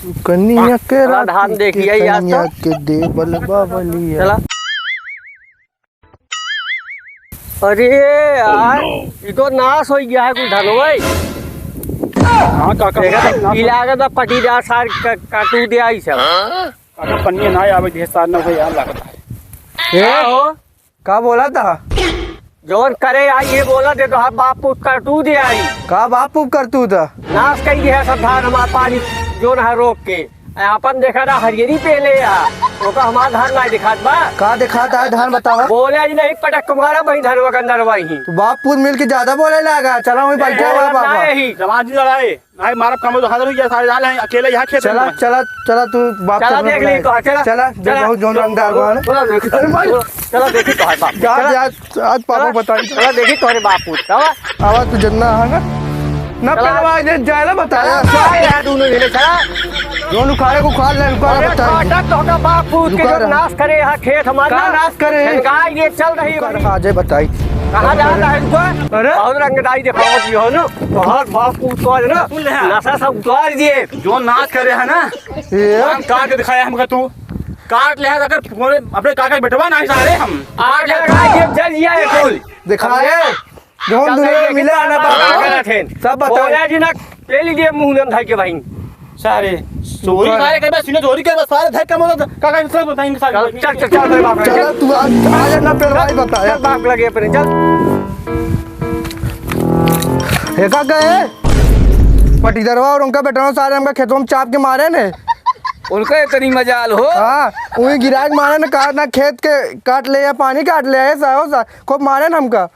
कन्या के धान देखिए यार तो के दे बलबा बलिया। चला। अरे यार ये तो नाश हो गया है कुछ धन भाई। हाँ काका इलाका तो पटीदार सार काटू दिया ही सब। काका पन्नी ना आवे ढेर सार ना भाई यार लागत है। ए हो का बोला था जोन करे आई ये बोला दे तो हम बाप पुत काटू दे आई का बाप उप कर तू था नाश कई है सब धान हमारा पानी जोन है रोक के अपन देखा ना हरियरी पे ले आ तो का हमारा धान नहीं दिखात बा का दिखाता है धान बतावा। बोले जी नहीं पटक तुम्हारा वही धनवा के अंदर वही तो बाप पूत मिल के ज्यादा बोले लगा। चला वहीं बैठा हुआ बाबा। नहीं समाज लड़ाए नहीं मारा कम तो हाथ में सारे डाल हैं अकेले यहाँ खेत चला चला चला तू बाप चला देख ली तो चला चला बहुत जोन रंगदार बा चला देखी तो है बाप आज पापा बताई चला देखी तोरे बाप पुत आवाज तू जन्ना है ना पहलवा जे जायला बताया यार दोनों जने चला जोन उखाड़े को खा ले उखाड़ा बताया काटा तो का बाप पुत के जो नाश करे यहाँ खेत हमारा का नाश करे गाय ये चल रही है आज बताई कहाँ जा रहा है इनको अरे और रंगदारी दिखावत हो ना बहुत बाप पुत को ना नशा सब उतार दिए जो नाच करे है ना हम काट के दिखाया हमका तू काट ले अगर अपने काका बैठवा नहीं सारे हम आग लगा ये जल गया है कुल दिखाए जोन दुनिया में मिला ना बाबा सब बताओ जी ना ले लीजिए मुंह में धाई के भाई सारे चोरी करे के बस चोरी के बस सारे धक्का मोल काका सब बताएंगे सारे चल चल चल बाप चल तू आज ना पहलवाई बताया बाप लगे अपने चल हे का गए पटीदरवा और उनका बेटा सारे हमका खेतों में चाप के मारे ने उनका इतनी मजाल हो। हाँ वही गिराज मारे ने कहा ना खेत के काट ले या पानी काट ले ऐसा खूब मारे ना हमका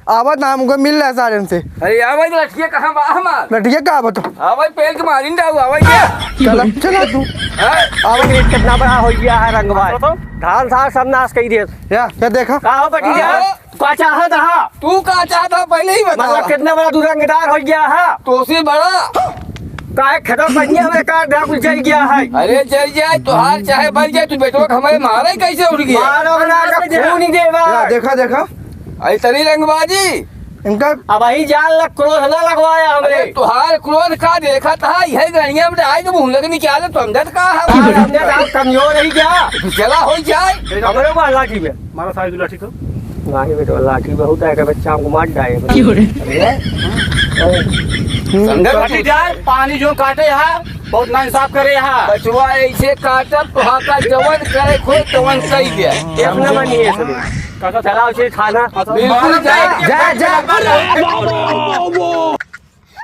आवाज ना हमको मिल रहा है सारे से। अरे आवाज लठिया कहाँ बा हमार लठिया कहा बताओ आवाज पेल के मारी ना आवाज क्या चला चला तू आवाज कितना बड़ा हो गया है रंगवा धान सार सब नाश कर दिए या देखा कहा पटी जा का चाहत हा तू का चाहता पहले ही बता मतलब कितना बड़ा तू रंगदार हो गया है तो से बड़ा काहे खेतों पनिया में काट दे कुछ जल गया है। अरे जल जाए तो हार चाहे बल जाए तू बेटवा हमारे मारे कैसे उड़ गया मारो बना का खून ही देवा या देखा देखा ऐतनी रंगबाजी इनका अब वही जाल लग क्रोध ना लगवाया हमने तुहार क्रोध का देखा था यह गड़िया में आए तो मुंह लगनी क्या तो समझत का हमने आप कमजोर नहीं क्या चला हो जाए हमरे को लाठी में मारा सारे लाठी तो नहीं बेटा लाठी बहुत है कि बच्चा को मार डाले काटी जाए पानी जो काटे यहाँ बहुत ना इंसाफ करे यहाँ बचवा ऐसे काटब तो का जवन करे खुद तवन सही दे एक नंबर नहीं है सब काका चला उसे खाना बिल्कुल जाए जा जा